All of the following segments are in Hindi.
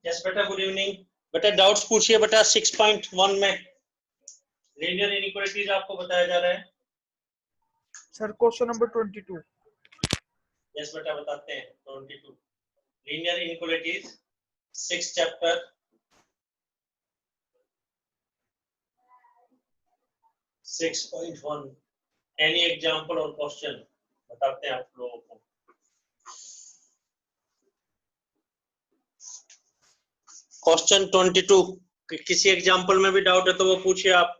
यस बेटा, गुड इवनिंग बेटा। डाउट्स पूछिए बेटा। 6.1 में लीनियर इनइक्वालिटीज आपको बताया जा रहा है। Sir question number 22। यस बेटा, बताते हैं। 22 linear inequalities 6 chapter 6.1। Any example और क्वेश्चन बताते हैं आप लोगों को। क्वेश्चन 22 किसी एग्जांपल में भी डाउट है तो वो पूछिए आप।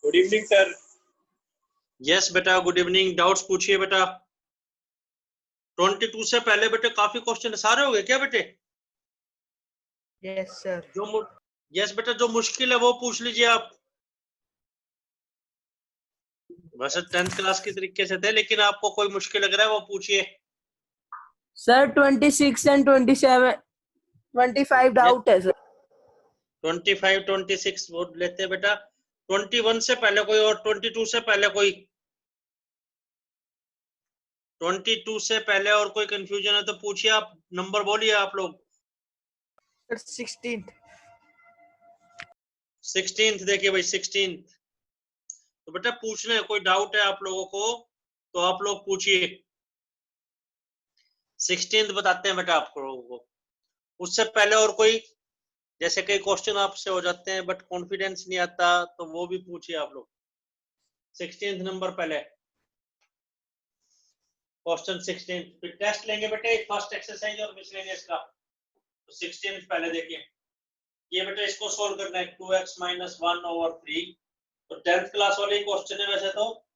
Good evening sir. यस बेटा, गुड इवनिंग। डाउट्स पूछिए बेटा। 22 से पहले बेटे काफी क्वेश्चन सारे हो गए क्या बेटे? Yes sir. यस बेटा, जो मुश्किल है वो पूछ लीजिए आप। वैसे 10th क्लास के तरीके से थे, लेकिन आपको कोई मुश्किल लग रहा है वो पूछिए। सर 26 एंड 27 25 डाउट है सर। 25 26 वो लेते हैं बेटा। 21 से पहले कोई और 22 से पहले कोई 22 से पहले और कोई कंफ्यूजन है तो पूछिए आप। नंबर बोलिए आप लोग। 16th देखिए भाई, 16th तो बेटा पूछना है। कोई डाउट है आप लोगों को तो आप लोग पूछिए। 16th बताते हैं बेटा आप लोगों को। उससे पहले और कोई, जैसे कई क्वेश्चन आपसे हो जाते हैं बट कॉन्फिडेंस नहीं आता तो वो भी पूछिए आप लोग। 16th नंबर पहले क्वेश्चन 16। फिर टेस्ट लेंगे बेटे, फर्स्ट एक्सरसाइज और मिसलेनियस का। तो 16th पहले देखिए। ये बेटा इसको सोल्व करना है। 2x - 1/3 तो 10th क्लास वाले क्वेश्चन है वैसे तो,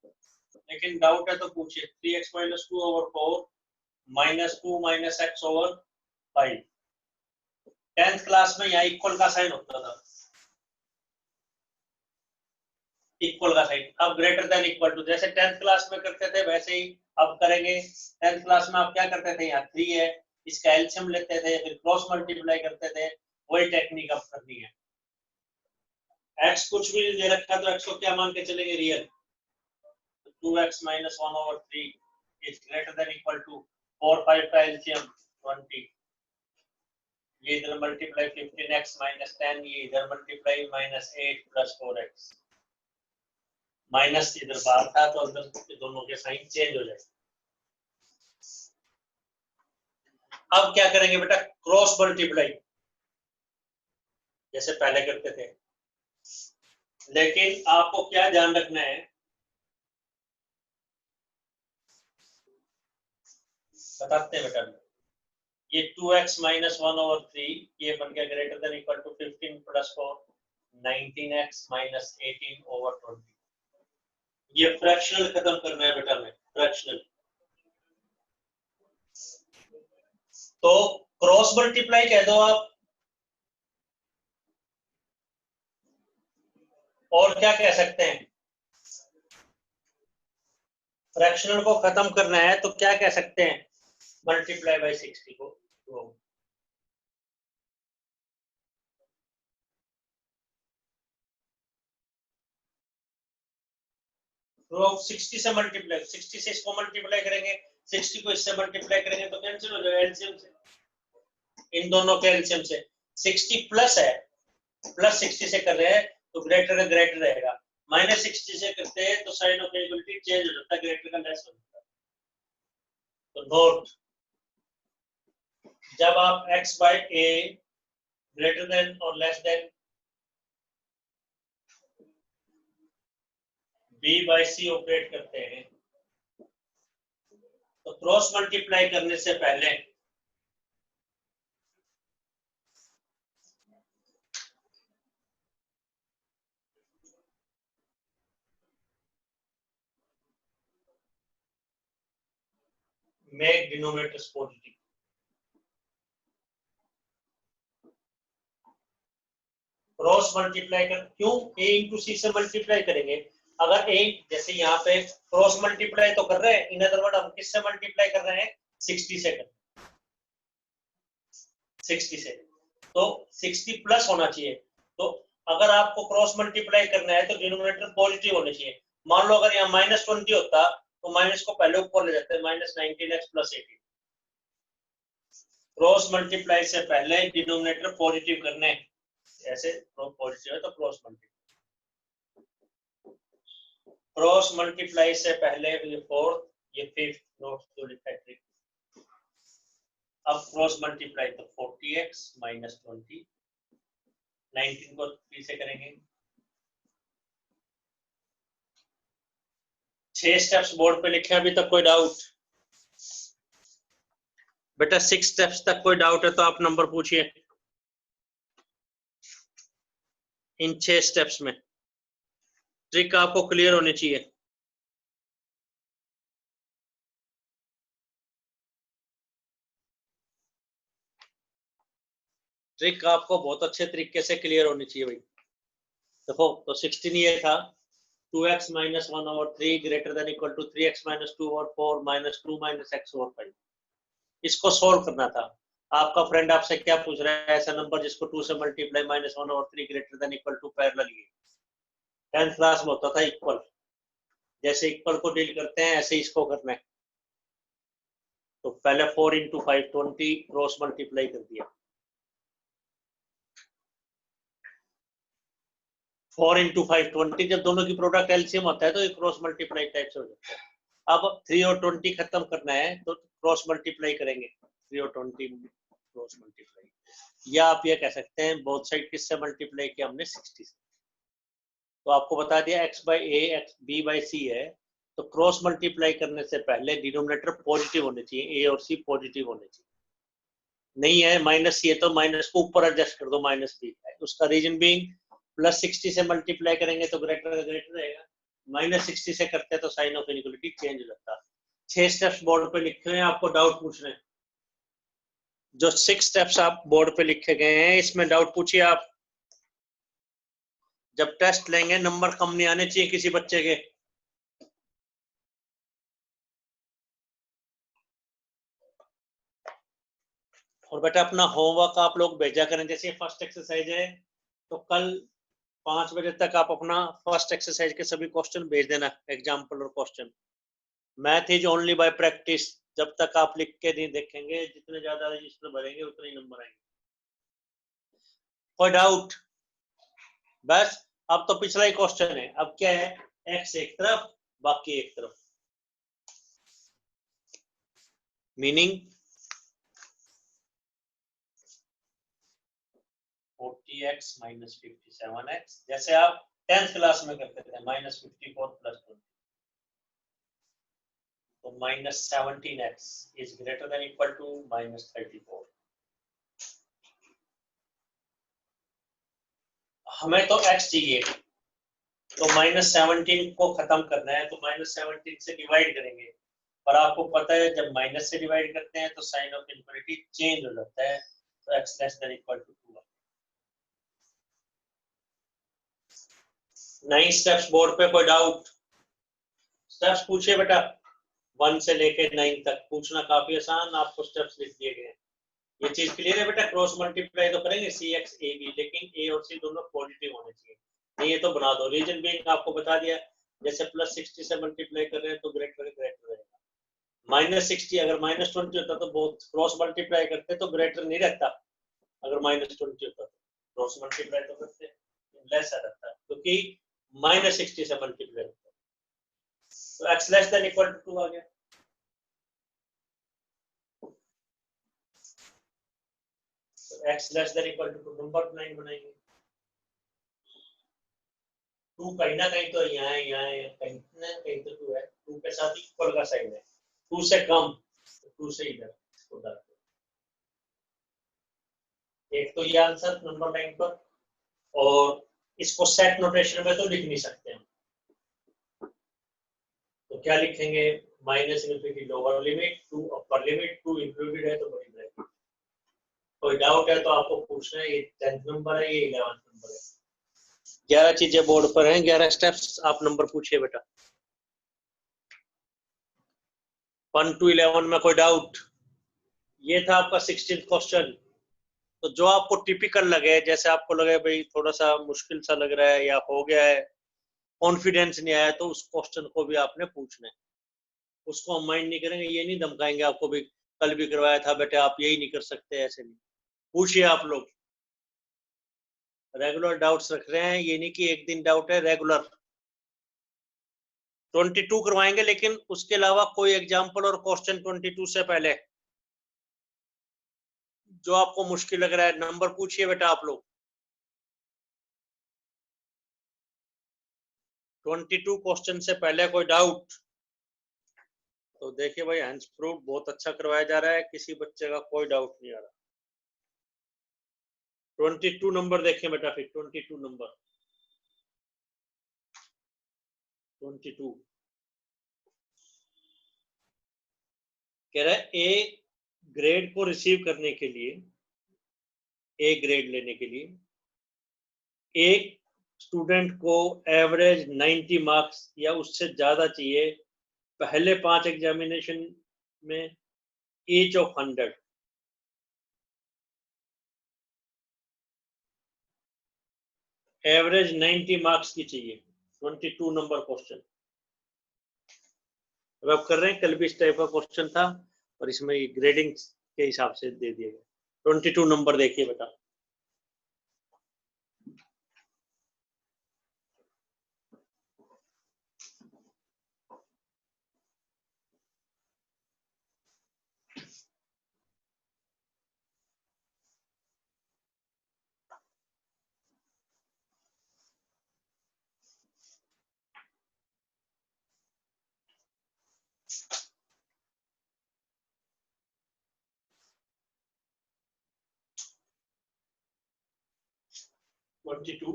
लेकिन डाउट है तो पूछिए। 3x - 2/4 -2 - x/5। 10th क्लास में यहाँ इक्वल का साइन होता था। इक्वल का साइन अब ग्रेटर देन इक्वल टू, जैसे 10th क्लास में करते थे वैसे ही अब करेंगे। 10th क्लास में आप क्या करते थे? यहाँ 3 है, इसका एलसीएम लेते थे, फिर क्रॉस मल्टीप्लाई करते थे। वही टेक्निक अब करनी है। x कुछ भी दे रखा तो x को क्या मान के चलेंगे? Real. 2x - 1/3 is greater than equal to 4 5 का एलसीएम 20। ये इधर मल्टीप्लाई 15x - 10, ये इधर मल्टीप्लाई -8 + 4x। माइनस इधर बाहर था तो अंदर दोनों के साइन चेंज हो जाए। अब क्या करेंगे बेटा? क्रॉस मल्टीप्लाई जैसे पहले करते थे। लेकिन आपको क्या ध्यान रखना है, बताते हैं बेटा। ये 2x - 1/3 ये बन गया greater than equal to 15 + 4 19x - 18/20। ये फ्रैक्शनल खत्म करना है बेटा में, फ्रैक्शनल। तो क्रॉस मल्टीप्लाई कह दो आप। और क्या कह सकते हैं? फ्रैक्शनल को खत्म करना है तो क्या कह सकते हैं? मल्टीप्लाई बाय 60 को। तो 60 से मल्टीप्लाई, 60 से इसको मल्टीप्लाई करेंगे, 60 को इससे मल्टीप्लाई करेंगे तो कैंसिल हो जाएगा एलसीएम से। इन दोनों के एलसीएम से 60 प्लस है, प्लस 60 से कर रहे हैं तो ग्रेटर का ग्रेटर रहेगा। -60 से करते हैं तो साइन ऑफ इक्वलिटी चेंज हो जाता है, ग्रेटर का लेस हो जाता है। तो नोट, जब आप x/a ग्रेटर देन और लेस देन b/c ऑपरेट करते हैं तो क्रॉस मल्टीप्लाई करने से पहले make denominators positive. Cross multiply कर, क्यों? a इंटू सी से मल्टीप्लाई करेंगे। अगर a, जैसे यहाँ पे क्रॉस मल्टीप्लाई तो कर रहे हैं, इन अदर वर्ड हम किससे मल्टीप्लाई कर रहे हैं? 60 से कर, 60 से, तो 60 प्लस होना चाहिए। तो अगर आपको क्रॉस मल्टीप्लाई करना है तो डिनोमिनेटर पॉजिटिव होने चाहिए। मान लो अगर यहाँ -20 होता तो माइनस को पहले ऊपर ले जाते हैं, -19x + 18। क्रॉस मल्टीप्लाई से पहले डिनोमिनेटर पॉजिटिव करने, ऐसे पॉजिटिव है तो क्रॉस मल्टीप्लाई, क्रॉस मल्टीप्लाई से पहले ये फोर्थ, ये फिफ्थ, नोट तो लिखा है ट्रिक। अब क्रॉस मल्टीप्लाई तो 40x - 20, 19 को 3 से करेंगे। 6 स्टेप्स बोर्ड पे लिखे, अभी तक कोई डाउट? बेटा 6 स्टेप्स तक कोई डाउट है तो आप नंबर पूछिए। इन 6 स्टेप्स में ट्रिक आपको क्लियर होनी चाहिए। ट्रिक आपको बहुत अच्छे तरीके से क्लियर होनी चाहिए भाई। देखो तो 16 ये था, 2x - 1/3 greater than equal to 3x - 2/4 - 2 - x/5। इसको सॉल्व करना था। आपका फ्रेंड आपसे क्या पूछ रहा है? ऐसा नंबर जिसको 2 से multiply -1/3 greater than equal to parallel ये 10th क्लास में होता था इक्वल। जैसे इक्वल को डील करते हैं ऐसे इसको करना है। तो पहले 4 × 5 20 क्रॉस मल्टीप्लाई कर दिया, 4 × 5 20। जब दोनों की प्रोडक्ट एलसीएम होता है तो ये क्रॉस मल्टीप्लाई टाइप से हो जाता है। अब 3 और 20 खत्म करना है तो क्रॉस मल्टीप्लाई करेंगे, 3 और 20 क्रॉस मल्टीप्लाई। या आप ये कह सकते हैं बोथ साइड किससे मल्टीप्लाई किया हमने? 60 से। तो आपको बता दिया x/a b/c है, तो क्रॉस मल्टीप्लाई करने से पहले डिनोमिनेटर पॉजिटिव होने चाहिए, a और c पॉजिटिव होने चाहिए। नहीं है -c है तो माइनस को ऊपर एडजस्ट कर दो, -b है। उसका रीजन बीइंग +60 से मल्टीप्लाई करेंगे तो ग्रेटर रहेगा, -60 से करते हैं तो साइन ऑफ इनइक्वालिटी चेंज हो जाता है। 6 स्टेप्स बोर्ड पे लिखे हैं, आपको डाउट पूछ रहे हैं। जो 6 स्टेप्स आप बोर्ड पे लिखे गए हैं इसमें डाउट पूछिए आप। जब टेस्ट लेंगे नंबर कम नहीं आने चाहिए किसी बच्चे के। और बेटा अपना होमवर्क आप लोग भेजा करें। जैसे फर्स्ट एक्सरसाइज है तो कल 5 बजे तक आप अपना फर्स्ट एक्सरसाइज के सभी क्वेश्चन भेज देना, एग्जाम्पल और question. Math is only by practice. जब तक आप लिख के नहीं देखेंगे, जितने ज्यादा रजिस्टर भरेंगे उतने ही नंबर आएंगे। कोई डाउट? बस अब तो पिछला ही क्वेश्चन है। अब क्या है? x एक तरफ बाकी एक तरफ, मीनिंग 40x - 57x। जैसे आप 10th क्लास में करते थे -54 + 20, तो -17x is greater than equal to -34। हमें तो x चाहिए, तो -17 को खत्म करना है तो -17 से डिवाइड करेंगे। पर आपको पता है जब माइनस से डिवाइड करते हैं तो साइन ऑफ इनफिनिटी चेंज हो जाता है, तो x < 2। 9 स्टेप्स बोर्ड पे, कोई डाउट? स्टेप्स पूछिए बेटा, 1 से लेके 9 तक पूछना काफी आसान, आपको स्टेप्स लिख दिए गए हैं। ये चीज क्लियर है बेटा? क्रॉस मल्टीप्लाई तो करेंगे cx ab, लेकिन a और c दोनों पॉजिटिव होने चाहिए। नहीं ये तो बना दो। रीजन बीइंग आपको बता दिया, जैसे +60 से मल्टीप्लाई कर रहे हैं तो ग्रेटर रहेगा। -60 अगर -20 होता तो बहुत क्रॉस मल्टीप्लाई करते तो ग्रेटर नहीं रहता। अगर -20 होता तो क्रॉस मल्टीप्लाई तो करते लेस रहता, क्योंकि -60 से मल्टीप्लाई होता है। तो x < 2 आ गया। x < 2 नंबर 9 बनाएंगे। 2 कहीं ना कहीं तो यहाँ है, कहीं ना कहीं तो 2 है। 2 के साथ इक्वल का साइन है, 2 से कम तो 2 से इधर उधर। एक तो ये आंसर नंबर 9 पर, और इसको सेट नोटेशन में तो लिख नहीं सकते हम, तो क्या लिखेंगे? Minus infinity lower limit, 2 upper limit, 2 included है तो बड़ी ब्रैकेट। कोई डाउट है तो आपको पूछना है। ये 10th नंबर है, ये 11th नंबर है। 11 चीजें बोर्ड पर हैं, 11 स्टेप्स। आप नंबर पूछिए बेटा। 1 to 11 में कोई डाउट? ये था आपका 16th क्वेश्चन। तो जो आपको टिपिकल लगे, जैसे आपको लगे भाई थोड़ा सा मुश्किल सा लग रहा है या हो गया है, कॉन्फिडेंस नहीं आया, तो उस क्वेश्चन को भी आपने पूछना है। उसको हम माइंड नहीं करेंगे, ये नहीं धमकाएंगे आपको भी कल भी करवाया था बेटे आप यही नहीं कर सकते, ऐसे नहीं। पूछिए आप लोग। रेगुलर डाउट्स रख रहे हैं, ये नहीं कि एक दिन डाउट है, रेगुलर 22 करवाएंगे, लेकिन उसके अलावा कोई एग्जाम्पल और क्वेश्चन 22 से पहले जो आपको मुश्किल लग रहा है, नंबर पूछिए बेटा आप लोग। 22 क्वेश्चन से पहले कोई डाउट? तो देखिए भाई, हैंड्स प्रूफ बहुत अच्छा करवाया जा रहा है, किसी बच्चे का कोई डाउट नहीं आ रहा। 22 नंबर देखिए बेटा, फिर 22 नंबर 22 कह रहा है ए ग्रेड को रिसीव करने के लिए, ए ग्रेड लेने के लिए एक स्टूडेंट को एवरेज 90 मार्क्स या उससे ज्यादा चाहिए पहले 5 एग्जामिनेशन में, ईच ऑफ 100। एवरेज 90 मार्क्स की चाहिए। 22 नंबर क्वेश्चन अब आप कर रहे हैं, कल भी इस टाइप का क्वेश्चन था और इसमें ग्रेडिंग के हिसाब से दे दिया गया। 22 नंबर देखिए बेटा। टू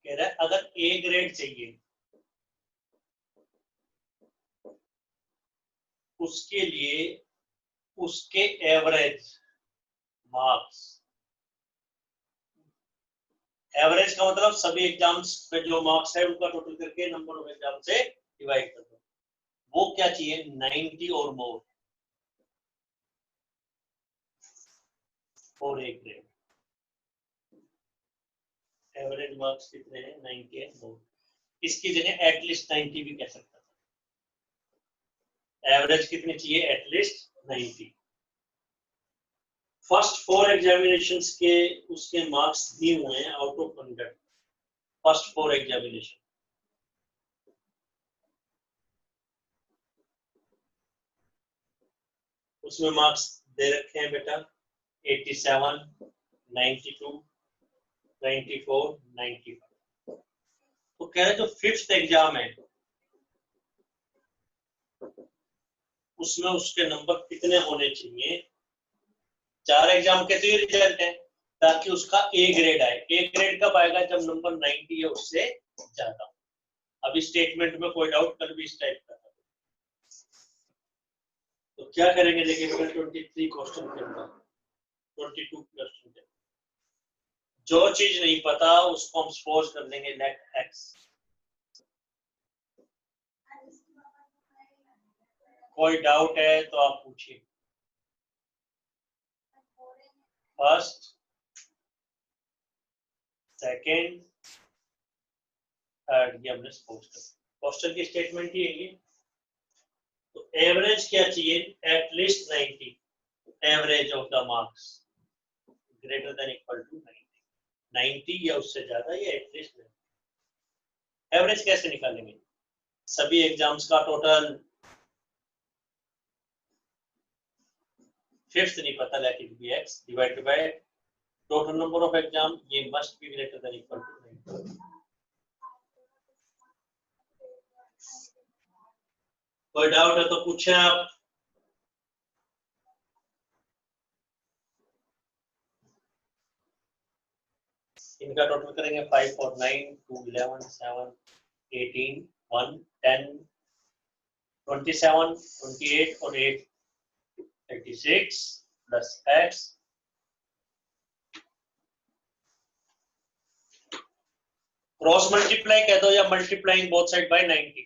कह रहा है अगर ए ग्रेड चाहिए उसके लिए उसके एवरेज मार्क्स, एवरेज का मतलब सभी एग्जाम्स में जो मार्क्स है उनका टोटल करके नंबर ऑफ एग्जाम से डिवाइड कर दो। वो क्या चाहिए? 90 और more for A grade. Average marks कितने हैं? 90 एंड मोर। इसकी जगह एटलीस्ट 90 भी कह सकता था। एवरेज कितनी चाहिए? एटलीस्ट 90। फर्स्ट 4 एग्जामिनेशंस के उसके मार्क्स दिए हुए हैं आउट ऑफ 100। फर्स्ट 4 एग्जामिनेशन उसमें मार्क्स दे रखे हैं बेटा 87, 92, 94, 95। तो कह रहे जो 5th एग्जाम है उसमें उसके नंबर कितने होने चाहिए? 4 एग्जाम के तो ये रिजल्ट है, ताकि उसका ए ग्रेड आए। ए ग्रेड कब आएगा? जब नंबर 90 है उससे ज्यादा। अभी स्टेटमेंट में कोई डाउट? कल भी इस टाइप का था। तो क्या करेंगे देखिए 23 क्वेश्चन के अंदर, 22 क्वेश्चन के, जो चीज नहीं पता उसको हम सपोज कर देंगे लेट एक्स। कोई डाउट है तो आप पूछिए। फर्स्ट, सेकेंड, थर्ड, ये हमने सपोज कर। क्वेश्चन की स्टेटमेंट ही है ये। तो एवरेज क्या चाहिए? At least 90। Average of the marks greater than equal to 90 या उससे ज्यादा, या एटलीस्ट 90। एवरेज कैसे निकालेंगे? सभी एग्जाम्स का टोटल, 5th नहीं पता लेकिन भी x divided by total number of exam, ये must be greater than equal to 90। कोई डाउट है तो पूछें आप। इनका टोटल करेंगे 5 और 9, 2, 11, 7, 18, 1, 10, 27, 28 और 8 86 प्लस x क्रॉस मल्टीप्लाई कह दो या multiplying both side by 90।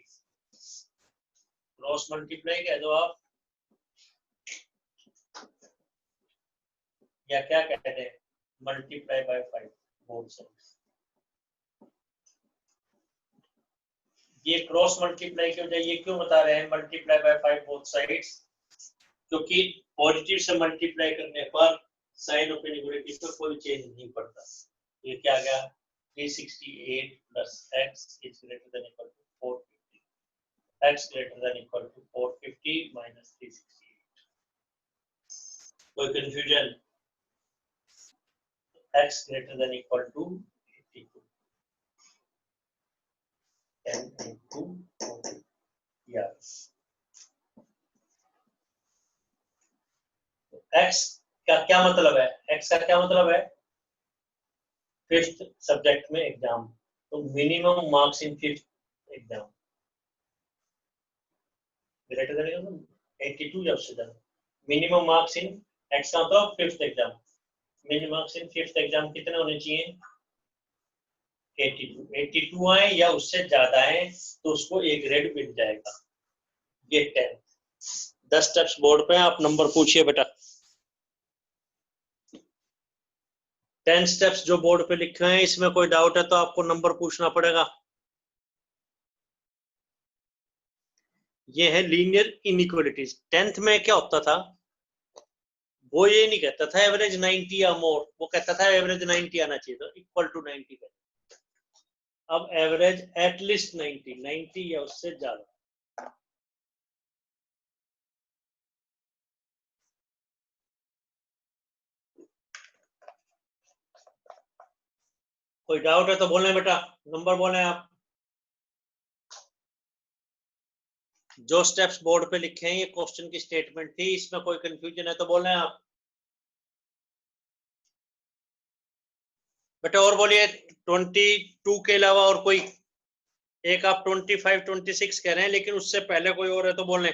Cross multiply कह दो आप या क्या कहते हैं मल्टीप्लाई बाय 5 बोथ साइड। ये क्रॉस मल्टीप्लाई की वजह ये क्यों बता रहे हैं मल्टीप्लाई बाय 5 बोथ साइड्स, क्योंकि पॉजिटिव से मल्टीप्लाई करने पर साइन ऑफ इनइक्वालिटी पर कोई चेंज नहीं पड़ता। ये क्या गया 368 plus x is greater than equal to 450, x greater than equal to 450 minus 368। कोई confusion? x greater than equal to 82 10 into 40 yeah x का क्या मतलब है? x का क्या मतलब है? फिफ्थ सब्जेक्ट में एग्जाम, तो minimum marks in fifth exam greater than 82 या उससे ज्यादा मिनिमम मार्क्स इन x का तो fifth exam. Minimum marks in fifth exam कितने होने चाहिए? 82 आए या उससे ज्यादा है तो उसको एक ग्रेड मिल जाएगा। ये 10 स्टेप्स बोर्ड पे आप नंबर पूछिए बेटा। 10 स्टेप्स जो बोर्ड पे लिखे हैं इसमें कोई डाउट है तो आपको नंबर पूछना पड़ेगा। ये है लीनियर इनइक्वालिटीज। 10th में क्या होता था, वो ये नहीं कहता था एवरेज 90 या मोर, वो कहता था एवरेज 90 आना चाहिए, तो इक्वल टू 90 का। अब एवरेज एटलीस्ट 90 या उससे ज्यादा। कोई डाउट है तो बोलना बेटा, नंबर बोले आप। जो स्टेप्स बोर्ड पे लिखे हैं ये क्वेश्चन की स्टेटमेंट थी, इसमें कोई कंफ्यूजन है तो बोले आप बेटा। और बोलिए 22 के अलावा और कोई एक, आप 25 26 कह रहे हैं लेकिन उससे पहले कोई और है तो बोले।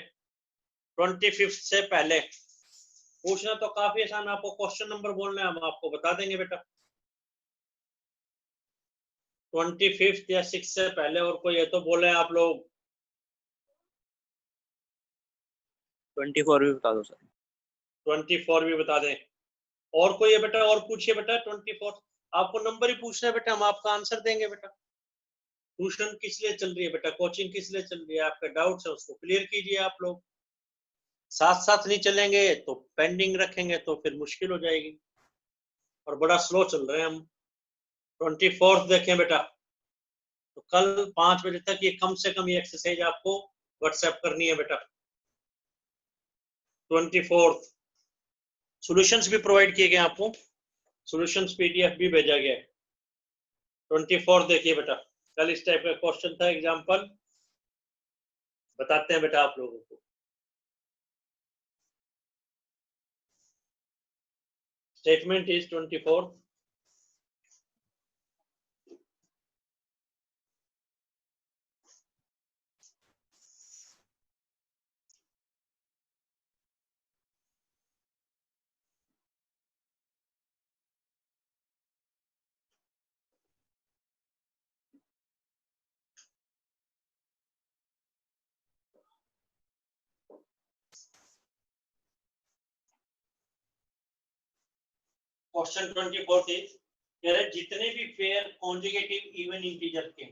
25 से पहले पूछना तो काफी आसान, आपको क्वेश्चन नंबर बोलना है, हम आपको बता देंगे बेटा। 25 या 6 से पहले और कोई है तो बोले आप लोग। 24 भी बता दो सर। 24 भी बता दें। और कोई है बेटा? और पूछिए बेटा। 24 आपको नंबर ही पूछना है बेटा, हम आपका आंसर देंगे बेटा। ट्यूशन किस लिए चल रही है बेटा, कोचिंग किस लिए चल रही है? आपके डाउट्स है उसको क्लियर कीजिए आप लोग। साथ साथ नहीं चलेंगे तो पेंडिंग रखेंगे तो फिर मुश्किल हो जाएगी, और बड़ा स्लो चल रहे हैं हम। 24 देखें बेटा, तो कल 5 बजे तक ये कम से कम ये एक्सरसाइज आपको व्हाट्सएप करनी है बेटा। 24 सॉल्यूशंस भी प्रोवाइड किए गए आपको, सॉल्यूशंस पीडीएफ भी भेजा गया है। 24 देखिए बेटा, कल इस टाइप का क्वेश्चन था, एग्जांपल बताते हैं बेटा आप लोगों को। स्टेटमेंट इज 24 क्वेश्चन 24 थी, कह रहे जितने भी पेयर कॉन्जुगेटिव इवन इंटीजर के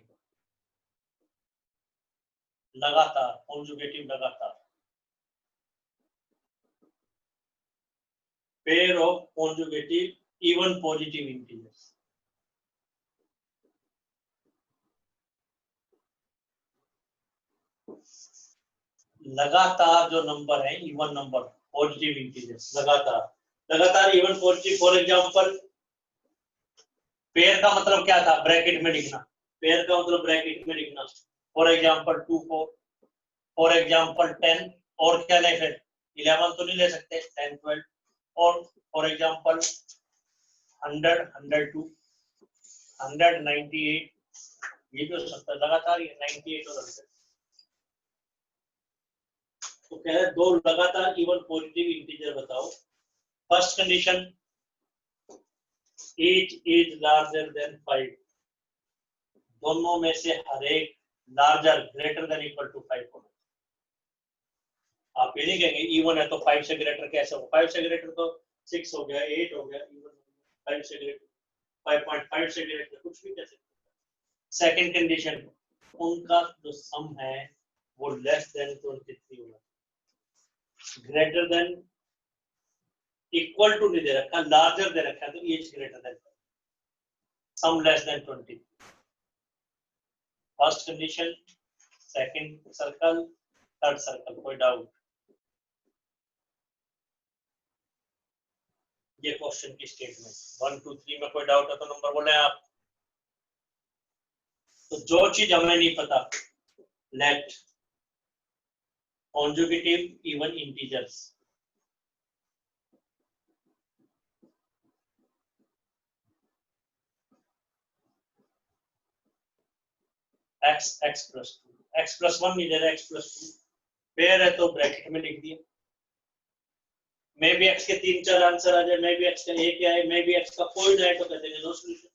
लगातार कॉन्जुगेटिव लगातार pair of conjugative even positive integers लगातार जो नंबर है इवन नंबर पॉजिटिव इंटीजर्स लगातार even positive. For example pair का मतलब क्या था, ब्रैकेट में लिखना। पेयर का मतलब ब्रैकेट में लिखना। फॉर एग्जांपल 2 4, फॉर एग्जांपल 10, और क्या ले फिर 11 तो नहीं ले सकते, 10 12, और फॉर एग्जांपल 100 102 198, ये भी हो सकता है लगातार, 98 और 100। तो कह रहे हैं दो लगातार इवन पॉजिटिव इंटीजर बताओ। First condition, each is larger than 5, दोनों में से हर एक larger greater than equal to 5 होना। आप ये नहीं कहेंगे इवन है तो 5 से ग्रेटर कैसे हो, 5 से ग्रेटर तो 6 हो गया, 8 हो गया, इवन 5 से ग्रेटर 5.5 से ग्रेटर कुछ भी कह सकते हैं। सेकंड कंडीशन, उनका जो सम है वो लेस देन 23 होना, ग्रेटर देन इक्वल टू नहीं दे रखा, लार्जर दे रखा है, तो each greater than, sum less than 20। First condition, second circle, third circle, कोई डाउट? ये क्वेश्चन की स्टेटमेंट 1 2 3 में कोई डाउट है तो नंबर बोले आप। तो जो चीज हमें नहीं पता, let conjugative even integers, x plus 2, x plus 1 नहीं दे रहा, x plus 2 पेयर है तो ब्रैकेट में लिख दिया। मे भी x के 3-4 आंसर आ जाए, मे भी x का एक आए, मे भी x का कोई ना आए, तो कहते हैं नो सॉल्यूशन।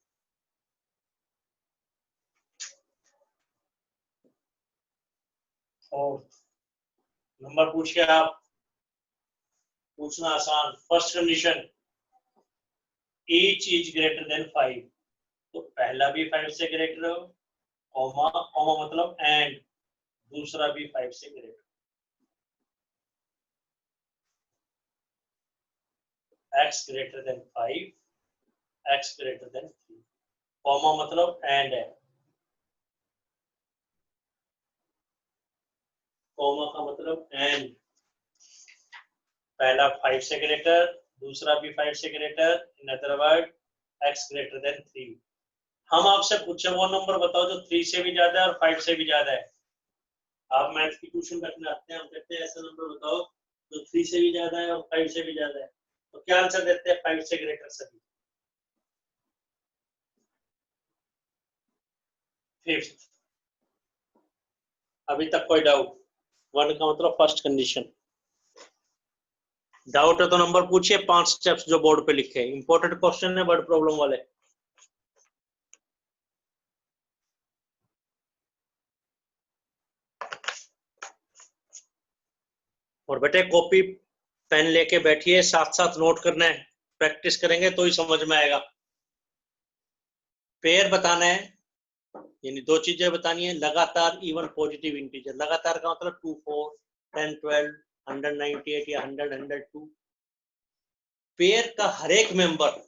फोर्थ नंबर पूछ के आप पूछना आसान। First condition, each is greater then 5, तो पहला भी 5 से ग्रेटर हो, कॉमा कॉमा मतलब एंड, दूसरा भी 5 से greater. x greater than 5, x greater than 3, comma मतलब एंड है, कॉमा का मतलब एंड, पहला 5 से ग्रेटर, दूसरा भी 5 से greater, in other word x greater than 3। हम आपसे पूछे वो नंबर बताओ जो 3 से भी ज्यादा है और 5 से भी ज्यादा है। आप मैथ्स की ट्यूशन रखने आते हैं, हम कहते हैं ऐसा नंबर बताओ जो 3 से भी ज्यादा है और 5 से भी ज्यादा है, तो क्या आंसर देते हैं? 5 से ग्रेटर सभी। फिफ्थ, अभी तक कोई डाउट? 1 का मतलब फर्स्ट कंडीशन। डाउट है तो नंबर पूछिए, 5 स्टेप्स जो बोर्ड पे लिखे हैं, इंपॉर्टेंट क्वेश्चन है, वर्ड प्रॉब्लम वाले। और बेटे कॉपी पेन लेके बैठिए, साथ साथ नोट करना है, प्रैक्टिस करेंगे तो ही समझ में आएगा। पेयर बताना है, यानी दो चीजें बतानी है, लगातार इवन पॉजिटिव इंटीजर। लगातार का मतलब 2 4 10 12 198 या 100 102। पेयर का हर एक मेंबर,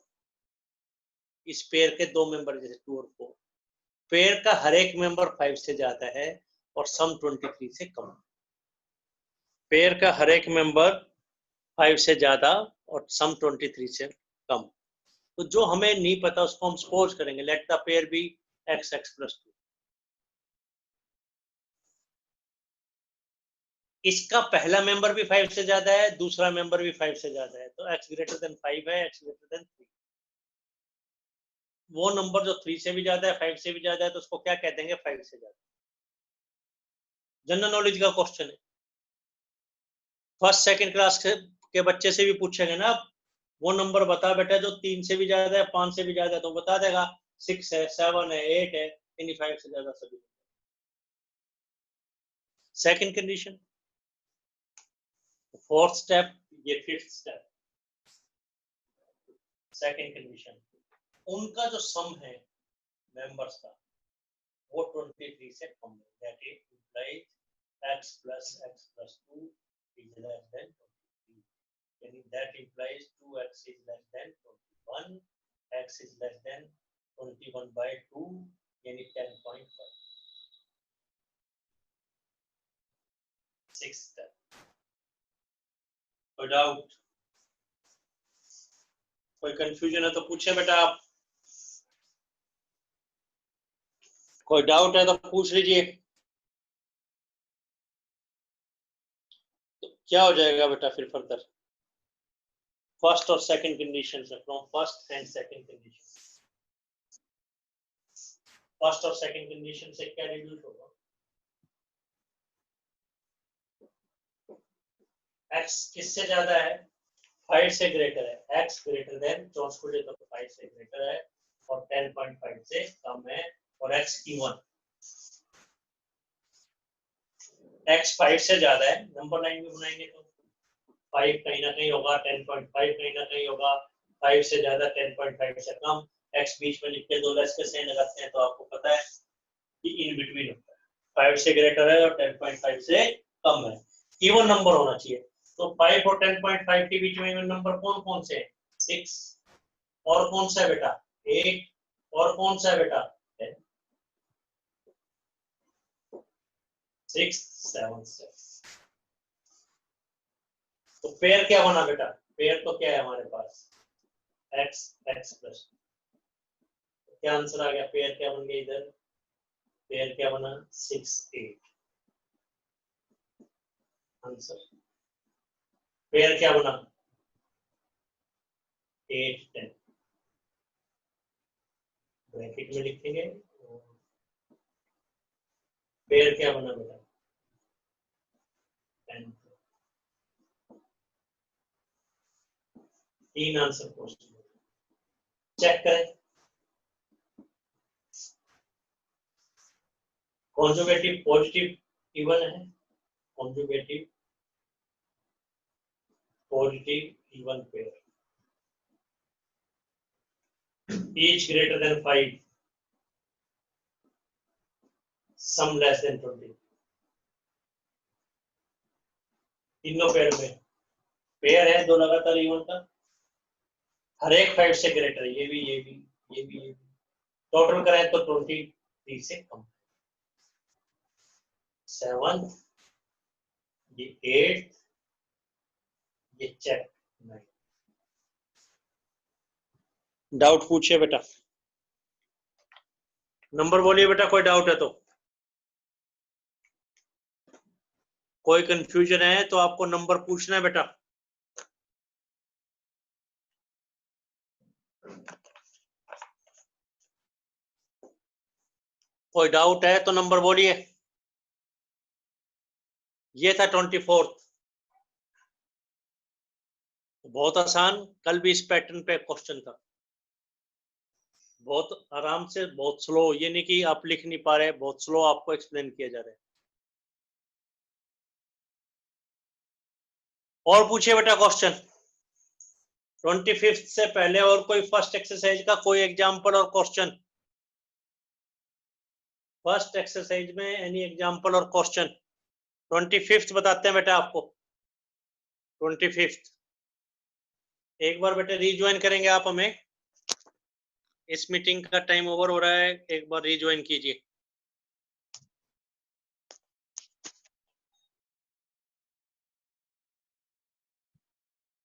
इस पेयर के दो मेंबर जैसे 2 और 4, पेयर का हर एक मेंबर 5 से ज्यादा है और सम 23 से कम। पेयर का हर एक मेंबर 5 से ज्यादा और सम 23 से कम। तो जो हमें नहीं पता उसको हम सपोज करेंगे, let the pair be x x plus 2। इसका पहला मेंबर भी 5 से ज्यादा है, दूसरा मेंबर भी 5 से ज्यादा है, तो x greater than 5 है, x greater than 3। वो नंबर जो 3 से भी ज्यादा है, 5 से भी ज्यादा है, तो उसको क्या कह देंगे? 5 से ज्यादा। जनरल नॉलेज का क्वेश्चन है, फर्स्ट सेकंड क्लास के बच्चे से भी पूछेंगे ना, वो नंबर बता बेटा जो 3 से भी ज्यादा है, 5 से भी ज्यादा है, तो बता देगा 6 है, 7 है, 8 है, यानी 5 से ज्यादा सभी। सेकंड कंडीशन, फोर्थ स्टेप, ये फिफ्थ स्टेप। सेकंड कंडीशन, उनका जो सम है मेंबर्स का वो 23 से कम है, that implies x plus 2 is less than 23, यानी that implies 2x is less than 21, x is less than 21 by 2, यानी 10.5। सिक्स्थ स्टेप, कोई डाउट? कोई कंफ्यूजन है तो पूछे बेटा आप, कोई डाउट है तो पूछ लीजिए। तो क्या हो जाएगा बेटा फिर फर्दर? फर्स्ट और सेकंड कंडीशन से, from first and second condition, first और सेकंड कंडीशन से क्या रिड्यूस होगा? x किससे ज्यादा है, 5 से ग्रेटर है, x ग्रेटर देन 64 तो 5 से ग्रेटर है और 10.5 से कम है और x इवन, x 5 से ज्यादा है, नंबर लाइन में बनाएंगे तो 5 कहीं ना कहीं होगा, 10.5 कहीं ना कहीं होगा, 5 से ज्यादा 10.5 से कम, x बीच में लिख के 2 लेस के साइन लगाते हैं तो आपको पता है कि इन बिटवीन होता है, 5 से ग्रेटर है और 10.5 से कम है, इवन नंबर होना चाहिए। तो 5 और 10.5 के बीच में इवन नंबर कौन कौन से हैं, 6 और कौन सा है बेटा 8 और कौन सा है बेटा 10, 6 7 6। तो पेयर क्या बना बेटा, पेयर तो क्या है हमारे पास x x प्लस, क्या आंसर आ गया, पेयर क्या बन गया इधर, पेयर क्या बना 6 8, आंसर पेयर क्या बना 8 10, ब्रैकेट में लिखेंगे, पेयर क्या बना बेटा 10, 3 आंसर क्वेश्चन चेक करें। कॉन्जुगेटिव पॉजिटिव इवन है, conjugative positive even pair, each greater than 5, sum less than 20, तीनों पेयर में पेयर है दो लगातार इवन का, हर एक 5 से ग्रेटर, ये भी ये भी ये भी ये भी, टोटल करें तो 23 से कम, 7 ये 8 ये चेक 9। डाउट पूछिए बेटा, नंबर बोलिए बेटा, कोई डाउट है तो, कोई कंफ्यूजन है तो आपको नंबर पूछना है बेटा। कोई डाउट है तो नंबर बोलिए। ये था 24, बहुत आसान, कल भी इस पैटर्न पे क्वेश्चन था, बहुत आराम से, बहुत स्लो, ये नहीं कि आप लिख नहीं पा रहे, बहुत स्लो आपको एक्सप्लेन किया जा रहा है। और पूछिए बेटा क्वेश्चन 25 से पहले और कोई फर्स्ट एक्सरसाइज का कोई एग्जांपल और क्वेश्चन, फर्स्ट एक्सरसाइज में एनी एग्जांपल और क्वेश्चन, 25 बताते हैं बेटा आपको, 25 एक बार बेटा रीज्वाइन करेंगे आप हमें, इस मीटिंग का टाइम ओवर हो रहा है, एक बार रीज्वाइन कीजिए।